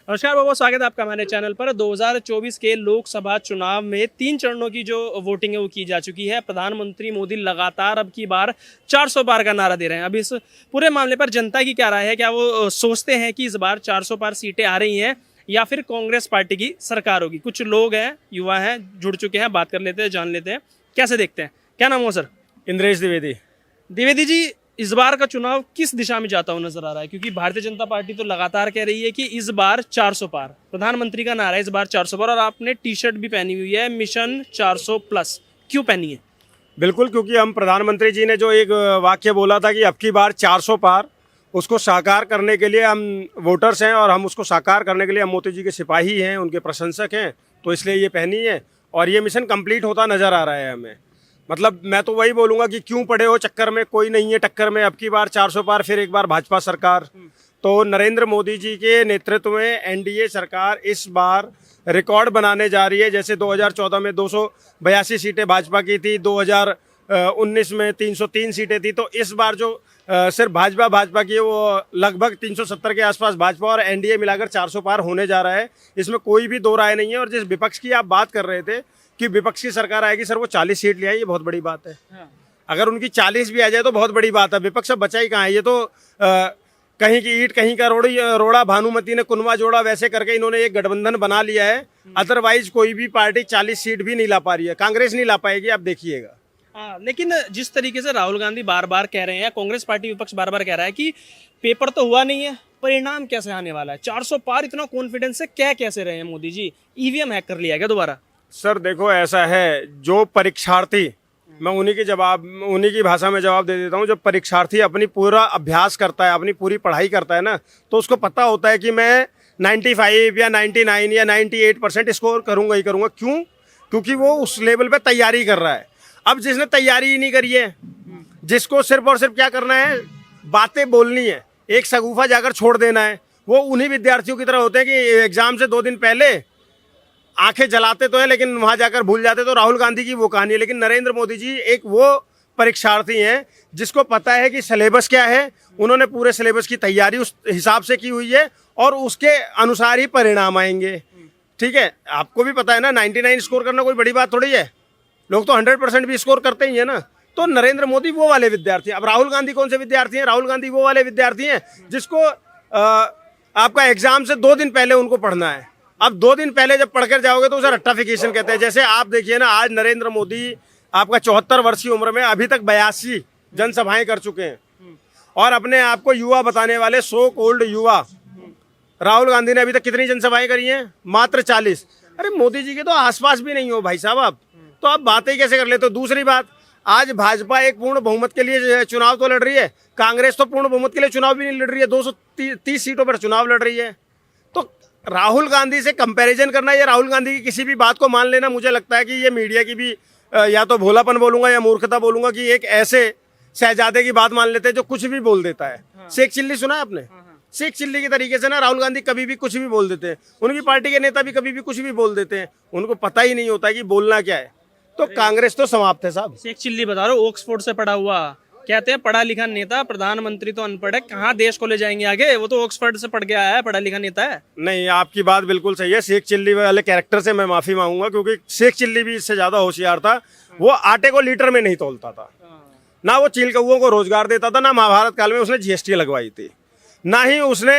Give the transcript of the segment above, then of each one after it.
नमस्कार बाबा, स्वागत है आपका हमारे चैनल पर। 2024 के लोकसभा चुनाव में 3 चरणों की जो वोटिंग है वो की जा चुकी है। प्रधानमंत्री मोदी लगातार अब की बार 400 पार का नारा दे रहे हैं। अब इस पूरे मामले पर जनता की क्या राय है? क्या वो सोचते हैं कि इस बार 400 पार सीटें आ रही हैं या फिर कांग्रेस पार्टी की सरकार होगी? कुछ लोग हैं, युवा हैं, जुड़ चुके हैं, बात कर लेते हैं, जान लेते हैं कैसे देखते हैं। क्या नाम हो सर? इंद्रेश द्विवेदी। द्विवेदी जी, इस बार का चुनाव किस दिशा में जाता हुआ नजर आ रहा है? क्योंकि भारतीय जनता पार्टी तो लगातार कह रही है कि इस बार 400 पार, प्रधानमंत्री का नारा है इस बार 400 पार, और आपने टी शर्ट भी पहनी हुई है मिशन 400 प्लस। क्यों पहनी है? बिल्कुल, क्योंकि हम प्रधानमंत्री जी ने जो एक वाक्य बोला था कि अब की बार 400 पार, उसको साकार करने के लिए हम वोटर्स हैं और हम उसको साकार करने के लिए हम मोदी जी के सिपाही हैं, उनके प्रशंसक हैं, तो इसलिए ये पहनी है और ये मिशन कंप्लीट होता नज़र आ रहा है हमें। मतलब मैं तो वही बोलूँगा कि क्यों पड़े हो चक्कर में, कोई नहीं है टक्कर में। अब की बार 400 पार, फिर एक बार भाजपा सरकार। तो नरेंद्र मोदी जी के नेतृत्व में एनडीए सरकार इस बार रिकॉर्ड बनाने जा रही है। जैसे 2014 में 282 सीटें भाजपा की थी, 2019 में 303 सीटें थी, तो इस बार जो सिर्फ भाजपा की है वो लगभग 370 के आसपास भाजपा और एनडीए मिलाकर 400 पार होने जा रहा है। इसमें कोई भी दो राय नहीं है। और जिस विपक्ष की आप बात कर रहे थे कि विपक्ष की सरकार आएगी, सर वो 40 सीट ले आई, ये बहुत बड़ी बात है। हाँ। अगर उनकी 40 भी आ जाए तो बहुत बड़ी बात है। विपक्ष अब बचा ही कहाँ है? ये तो कहीं की ईंट कहीं का रोड़ा, भानुमति ने कुनवा जोड़ा, वैसे करके इन्होंने एक गठबंधन बना लिया है। अदरवाइज कोई भी पार्टी 40 सीट भी नहीं ला पा रही है। कांग्रेस नहीं ला पाएगी, आप देखिएगा। हाँ, लेकिन जिस तरीके से राहुल गांधी बार बार कह रहे हैं, कांग्रेस पार्टी विपक्ष बार बार कह रहा है कि पेपर तो हुआ नहीं है, परिणाम कैसे आने वाला है? 400 पार इतना कॉन्फिडेंस से कह कैसे रहे हैं मोदी जी? ईवीएम हैक कर लिया क्या दोबारा? सर देखो, ऐसा है, जो परीक्षार्थी, मैं उन्हीं की भाषा में जवाब दे देता हूँ। जब परीक्षार्थी अपनी पूरा अभ्यास करता है, अपनी पूरी पढ़ाई करता है ना, तो उसको पता होता है कि मैं 95 या 99 या 98% स्कोर करूँगा ही करूँगा। क्यों? क्योंकि वो उस लेवल पे तैयारी कर रहा है। अब जिसने तैयारी ही नहीं करी है, जिसको सिर्फ और सिर्फ क्या करना है, बातें बोलनी है, एक शगुफा जाकर छोड़ देना है, वो उन्हीं विद्यार्थियों की तरह होते हैं कि एग्जाम से 2 दिन पहले आंखें जलाते तो हैं लेकिन वहां जाकर भूल जाते। तो राहुल गांधी की वो कहानी है। लेकिन नरेंद्र मोदी जी एक वो परीक्षार्थी हैं जिसको पता है कि सिलेबस क्या है। उन्होंने पूरे सिलेबस की तैयारी उस हिसाब से की हुई है और उसके अनुसार ही परिणाम आएंगे। ठीक है, आपको भी पता है ना, 99 स्कोर करना कोई बड़ी बात थोड़ी है। लोग तो 100% भी स्कोर करते ही है ना। तो नरेंद्र मोदी वो वाले विद्यार्थी। अब राहुल गांधी कौन से विद्यार्थी हैं? राहुल गांधी वो वाले विद्यार्थी हैं जिसको आपका एग्जाम से 2 दिन पहले उनको पढ़ना है। अब 2 दिन पहले जब पढ़कर जाओगे तो उसे रट्टाफिकेशन कहते हैं। जैसे आप देखिए ना, आज नरेंद्र मोदी आपका 74 वर्ष की उम्र में अभी तक 82 जनसभाएं कर चुके हैं और अपने आप को युवा बताने वाले सो कोल्ड युवा राहुल गांधी ने अभी तक कितनी जनसभाएं करी हैं? मात्र 40। अरे मोदी जी के तो आसपास भी नहीं हो भाई साहब आप, तो आप बातें कैसे कर लेते हो? दूसरी बात, आज भाजपा एक पूर्ण बहुमत के लिए चुनाव तो लड़ रही है, कांग्रेस तो पूर्ण बहुमत के लिए चुनाव भी नहीं लड़ रही है, 230 सीटों पर चुनाव लड़ रही है। तो राहुल गांधी से कंपैरिजन करना या राहुल गांधी की किसी भी बात को मान लेना, मुझे लगता है कि ये मीडिया की भी या तो भोलापन बोलूंगा या मूर्खता बोलूंगा कि एक ऐसे शहजादे की बात मान लेते हैं जो कुछ भी बोल देता है। शेख चिल्ली सुना है आपने? शेख चिल्ली के तरीके से ना राहुल गांधी कभी भी कुछ भी बोल देते हैं। उनकी पार्टी के नेता भी कभी भी कुछ भी बोल देते हैं। उनको पता ही नहीं होता कि बोलना क्या है। तो कांग्रेस तो समाप्त है साहब। शेख चिल्ली बता रहा हूँ, ऑक्सफोर्ड से पढ़ा हुआ, कहते हैं पढ़ा लिखा नेता। प्रधानमंत्री तो अनपढ़ है, कहाँ देश को ले जाएंगे आगे? वो तो ऑक्सफोर्ड से पढ़ के आया है, पढ़ा लिखा नेता है। नहीं, आपकी बात बिल्कुल सही है। शेख चिल्ली वाले कैरेक्टर से मैं माफी मांगूंगा, क्योंकि शेख चिल्ली भी इससे ज्यादा होशियार था। वो आटे को लीटर में नहीं तोलता था, ना वो चील कौओं को रोजगार देता था, ना महाभारत काल में उसने जीएसटी लगवाई थी, ना ही उसने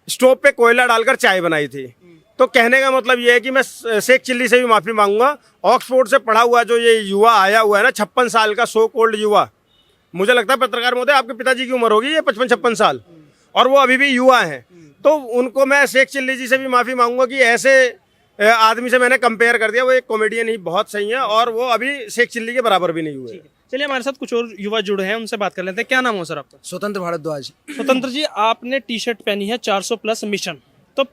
स्टोव पे कोयला डालकर चाय बनाई थी। तो कहने का मतलब ये है कि मैं शेख चिल्ली से भी माफी मांगूंगा। ऑक्सफोर्ड से पढ़ा हुआ जो ये युवा आया हुआ है ना, 56 साल का सो कोल्ड युवा, मुझे लगता है पत्रकार महोदय आपके पिताजी की उम्र होगी ये 55-56 साल, और वो अभी भी युवा हैं। तो उनको मैं शेख चिल्ली जी से भी माफी मांगूंगा कि ऐसे आदमी से मैंने कंपेयर कर दिया। वो एक कॉमेडियन ही बहुत सही है और वो अभी शेख चिल्ली के बराबर भी नहीं हुए। चलिए, हमारे साथ कुछ और युवा जुड़े हैं, उनसे बात कर लेते हैं। क्या नाम हो सर आपका? स्वतंत्र भारद्वाज। स्वतंत्र जी, आपने टी शर्ट पहनी है 400 प्लस मिशन। तो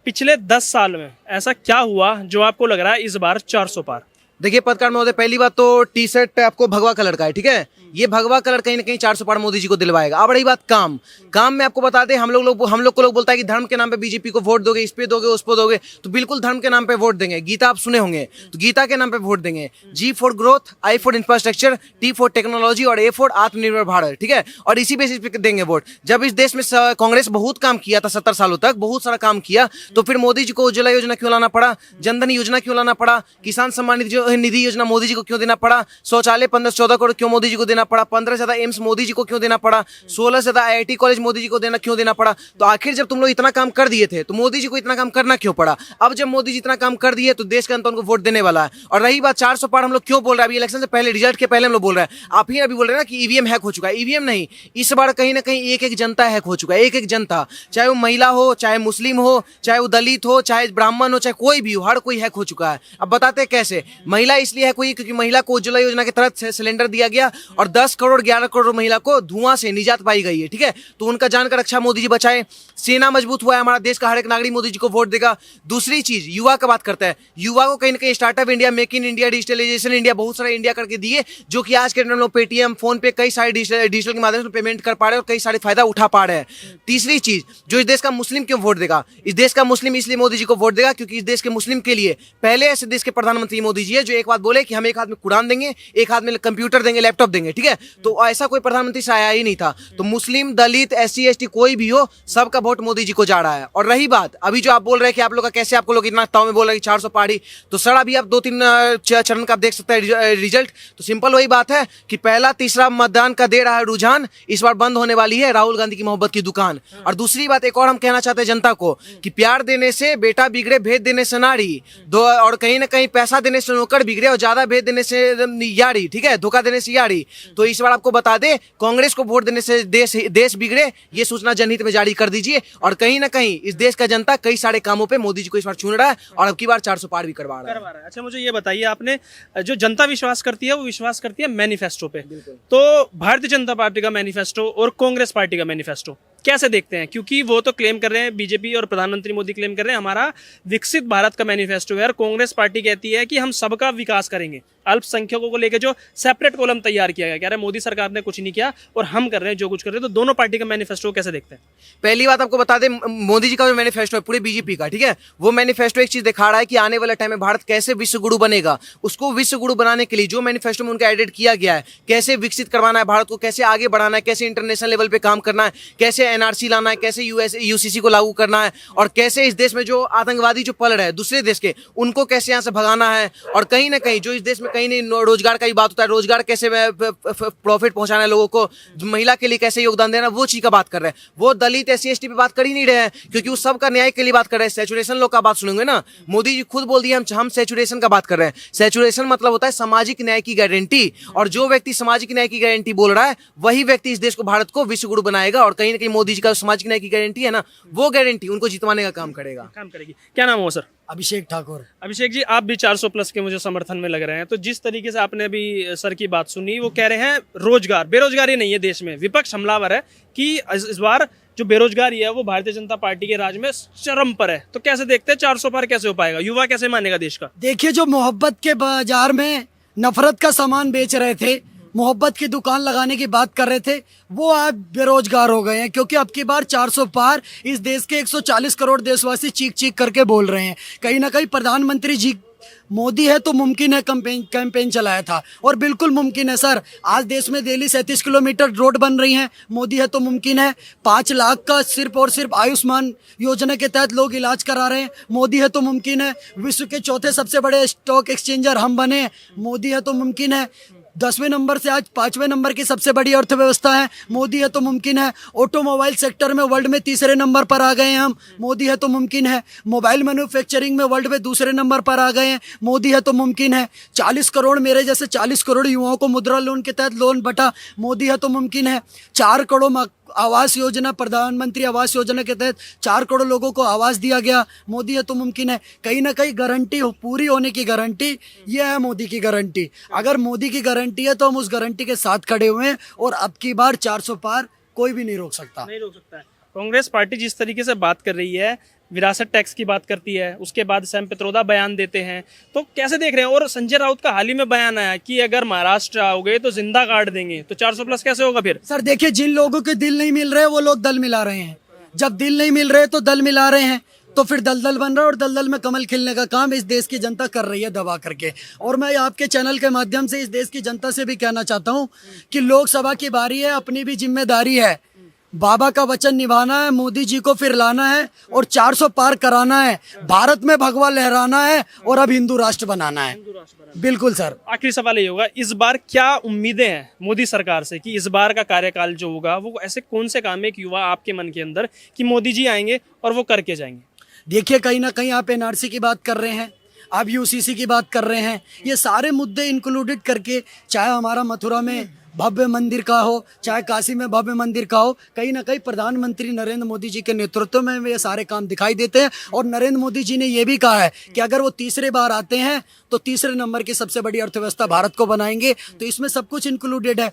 पिछले 10 साल में ऐसा क्या हुआ जो आपको लग रहा है इस बार 400 पार? देखिए पत्रकार महोदय, पहली बात तो टी शर्ट आपको भगवा कलर का है, ठीक है। ये भगवा कलर कहीं ना कहीं 400 पार मोदी जी को दिलवाएगा। अब रही बात काम में आपको बता दें, हम लोग को लोग बोलता है कि धर्म के नाम पे बीजेपी को वोट दोगे, इस पे दोगे, उस पे दोगे, तो बिल्कुल धर्म के नाम पे वोट देंगे। गीता आप सुने होंगे, तो गीता के नाम पे वोट देंगे। G for growth, I for infrastructure, T for technology और A फॉर आत्मनिर्भर भारत, ठीक है। और इसी बेसिस पे देंगे वोट। जब इस देश में कांग्रेस बहुत काम किया था 70 सालों तक, बहुत सारा काम किया, तो फिर मोदी जी को उज्ज्वला योजना क्यों लाना पड़ा, जनधन योजना क्यों लाना पड़ा, किसान सम्मान निधि योजना मोदी जी को क्यों देना पड़ा, शौचालय 15-14 करोड़ क्यों मोदी जी को देना पड़ा, 15 से ज्यादा एम्स मोदी जी को क्यों देना पड़ा, 16 से ज्यादा IIT कॉलेज मोदी जी को क्यों देना पड़ा। तो आखिर जब तुम लोग इतना काम कर दिए थे तो मोदी जी को इतना काम करना क्यों पड़ा। अब जब मोदी जी इतना काम कर दिए तो देश का जनता उनको वोट देने वाला है। और रही बात 400 पार, हम लोग क्यों बोल रहे हैं, अभी इलेक्शन से पहले, रिजल्ट के पहले हम लोग बोल रहे हैं, आप ही अभी बोल रहे हैं ना कि ईवीएम हैक हो चुका है। ईवीएम नहीं, इस बार कहीं ना कहीं एक जनता हैक हो चुका है, एक जनता, चाहे वो महिला हो, चाहे मुस्लिम हो, चाहे वो दलित हो, चाहे ब्राह्मण हो, चाहे कोई भी हो, हर कोई हैक हो चुका है। अब बताते हैं कैसे। महिला इसलिए हैक हुई क्योंकि महिला को उज्ज्वला योजना के तहत सिलेंडर दिया गया और 10 करोड़ 11 करोड़ महिला को धुआं से निजात पाई गई है, ठीक है। तो उनका जान का रक्षा मोदी जी बचाए। सेना मजबूत हुआ है, हमारा देश का हर एक नागरिक मोदी जी को वोट देगा। दूसरी चीज, युवा का बात करता है, युवा को कहीं ना कहीं startup India, make in India, digitalisation India, बहुत सारा इंडिया करके दिए, जो कि आज के टाइम में पेटीएम, फोन पे, कई सारे डिजिटल के माध्यम से पेमेंट कर पा रहे हैं और कई सारे फायदा उठा पा रहे हैं। तीसरी चीज, जो इस देश का मुस्लिम क्यों वोट देगा, इस देश का मुस्लिम इसलिए मोदी जी को वोट देगा क्योंकि इस देश के मुस्लिम के लिए पहले ऐसे देश के प्रधानमंत्री मोदी जी है जो एक बात बोले कि हम एक हाथ में कुरान देंगे, एक हाथ में कंप्यूटर देंगे, लैपटॉप देंगे, ठीक है। तो ऐसा कोई प्रधानमंत्री से आया ही नहीं था। तो मुस्लिम, दलित, SC ST कोई भी हो, सबका वोट मोदी जी को जा रहा है। और रही बात अभी जो आप बोल रहे हैं कि आप लोग का कैसे, आपको लोग इतना ताव में बोल रहे हैं 400 पारी, तो सर अभी आप 2-3 चरण का आप देख सकते हैं रिजल्ट। तो सिंपल वही बात है कि पहला तीसरा मतदान का दे रहा है रुझान, इस बार बंद होने वाली है राहुल गांधी की मोहब्बत की दुकान। और दूसरी बात एक और हम कहना चाहते हैं जनता को कि प्यार देने से बेटा बिगड़े, भेद देने से नारी, और कहीं ना कहीं पैसा देने से नौकर बिगड़े और ज्यादा भेद देने से यारी, ठीक है, धोखा देने से यारी। तो इस बार आपको बता दे, कांग्रेस को वोट देने से देश बिगड़े, ये सूचना जनहित में जारी कर दीजिए। और कहीं ना कहीं इस देश का जनता कई सारे कामों पे मोदी जी को इस बार चुन रहा है और अब की बार 400 पार भी करवा रहा है। अच्छा, मुझे ये बताइए, आपने जो जनता विश्वास करती है वो विश्वास करती है मैनिफेस्टो पे, तो भारतीय जनता पार्टी का मैनिफेस्टो और कांग्रेस पार्टी का मैनिफेस्टो कैसे देखते हैं? क्योंकि वो तो क्लेम कर रहे हैं, बीजेपी और प्रधानमंत्री मोदी क्लेम कर रहे हैं हमारा विकसित भारत का मैनिफेस्टो है, और कांग्रेस पार्टी कहती है कि हम सबका विकास करेंगे। अल्पसंख्यकों को लेकर जो सेपरेट कॉलम तैयार किया गया, कह रहे हैं मोदी सरकार ने कुछ नहीं किया और हम कर रहे हैं जो कुछ कर रहे हैं। तो दोनों पार्टी का मैनिफेस्टो कैसे देखते हैं? पहली बात आपको बता दें, मोदी जी का जो मैनिफेस्टो है पूरे बीजेपी का, ठीक है, वो मैनिफेस्टो एक चीज दिखा रहा है कि आने वाले टाइम में भारत कैसे विश्व गुरु बनेगा। उसको विश्व गुरु बनाने के लिए जो मैनिफेस्टो में उनका एडिट किया गया है, कैसे विकसित करवाना है भारत को, कैसे आगे बढ़ाना है, कैसे इंटरनेशनल लेवल पे काम करना है, कैसे NRC लाना है, कैसे UCC को लागू करना है, और कैसे इस देश में जो आतंकवादी जो पल रहे हैं दूसरे देश के, उनको कैसे यहाँ से भगाना है। और कहीं ना कहीं जो इस देश में कहीं नहीं रोजगार का ही बात होता है, रोजगार कैसे प्रॉफिट पहुंचाना है लोगों को, महिला के लिए कैसे योगदान देना, वो चीज का बात कर रहे हैं। वो दलित SC ST पे बात कर ही नहीं रहे हैं क्योंकि वो सबका न्याय के लिए बात कर रहे हैं। सैचुरेशन लोग का बात सुनेंगे ना, मोदी जी खुद बोल दिए हम सैचुरेशन का बात कर रहे हैं। सैचुरेशन मतलब होता है सामाजिक न्याय की गारंटी, और जो व्यक्ति सामाजिक न्याय की गारंटी बोल रहा है वही व्यक्ति इस देश को, भारत को विश्व गुरु बनाएगा। और कहीं ना कहीं मोदी जी का सामाजिक न्याय की गारंटी है ना, वो गारंटी उनको जितवाने का काम करेगी। क्या नाम हो सर? अभिषेक ठाकुर। अभिषेक जी, आप भी 400 प्लस के मुझे समर्थन में लग रहे हैं। तो जिस तरीके से आपने अभी सर की बात सुनी, वो कह रहे हैं रोजगार, बेरोजगारी नहीं है देश में, विपक्ष हमलावर है कि इस बार जो बेरोजगारी है वो भारतीय जनता पार्टी के राज में चरम पर है। तो कैसे देखते हैं 400 पार कैसे हो पाएगा? युवा कैसे मानेगा देश का? देखिए, जो मोहब्बत के बाजार में नफरत का सामान बेच रहे थे, मोहब्बत की दुकान लगाने की बात कर रहे थे, वो आज बेरोजगार हो गए हैं। क्योंकि अब की बार 400 पार इस देश के 140 करोड़ देशवासी चीख चीख करके बोल रहे हैं। कहीं ना कहीं प्रधानमंत्री जी मोदी है तो मुमकिन है कैंपेन चलाया था, और बिल्कुल मुमकिन है सर। आज देश में डेली 37 किलोमीटर रोड बन रही हैं, मोदी है तो मुमकिन है। 5 लाख का सिर्फ और सिर्फ आयुष्मान योजना के तहत लोग इलाज करा रहे हैं, मोदी है तो मुमकिन है। विश्व के चौथे सबसे बड़े स्टॉक एक्सचेंजर हम बने, मोदी है तो मुमकिन है। 10वें नंबर से आज 5वें नंबर की सबसे बड़ी अर्थव्यवस्था है, मोदी है तो मुमकिन है। ऑटोमोबाइल सेक्टर में वर्ल्ड में 3रे नंबर पर आ गए हैं हम, मोदी है तो मुमकिन है। मोबाइल मैन्युफैक्चरिंग में वर्ल्ड में 2रे नंबर पर आ गए हैं, मोदी है तो मुमकिन है। 40 करोड़, मेरे जैसे 40 करोड़ युवाओं को मुद्रा लोन के तहत लोन बटा, मोदी है तो मुमकिन है। 4 करोड़ आवास योजना, प्रधानमंत्री आवास योजना के तहत 4 करोड़ लोगों को आवास दिया गया, मोदी है तो मुमकिन है। कहीं ना कहीं गारंटी पूरी होने की गारंटी ये है मोदी की गारंटी। अगर मोदी की गारंटी है तो हम उस गारंटी के साथ खड़े हुए हैं, और अब की बार 400 पार कोई भी नहीं रोक सकता। नहीं रोक सकता है। कांग्रेस पार्टी जिस तरीके से बात कर रही है, विरासत टैक्स की बात करती है, उसके बाद सैम पित्रोदा बयान देते हैं। तो कैसे देख रहे हैं? और संजय राउत का हाल ही में बयान आया कि अगर महाराष्ट्र आओगे तो जिंदा काट देंगे, तो 400 प्लस कैसे होगा फिर? सर देखिए, जिन लोगों के दिल नहीं मिल रहे वो लोग दल मिला रहे हैं। जब दिल नहीं मिल रहे तो दल मिला रहे हैं, तो फिर दलदल बन रहा है और दलदल में कमल खिलने का काम इस देश की जनता कर रही है दबा करके। और मैं आपके चैनल के माध्यम से इस देश की जनता से भी कहना चाहता हूं कि लोकसभा की बारी है, अपनी भी जिम्मेदारी है। बाबा का वचन निभाना है, मोदी जी को फिर लाना है और 400 पार कराना है, भारत में भगवा लहराना है और अब हिंदू राष्ट्र बनाना है। बिल्कुल सर। आखिरी सवाल ये होगा, इस बार क्या उम्मीदें हैं मोदी सरकार से कि इस बार का कार्यकाल जो होगा वो ऐसे कौन से काम है एक युवा आपके मन के अंदर कि मोदी जी आएंगे और वो करके जाएंगे? देखिए, कहीं ना कहीं आप एनआरसी की बात कर रहे हैं, आप यूसीसी की बात कर रहे हैं, ये सारे मुद्दे इंक्लूडेड करके, चाहे हमारा मथुरा में भव्य मंदिर का हो, चाहे काशी में भव्य मंदिर का हो, कहीं ना कहीं प्रधानमंत्री नरेंद्र मोदी जी के नेतृत्व में ये सारे काम दिखाई देते हैं। और नरेंद्र मोदी जी ने ये भी कहा है कि अगर वो तीसरे बार आते हैं तो तीसरे नंबर की सबसे बड़ी अर्थव्यवस्था भारत को बनाएंगे। तो इसमें सब कुछ इंक्लूडेड है।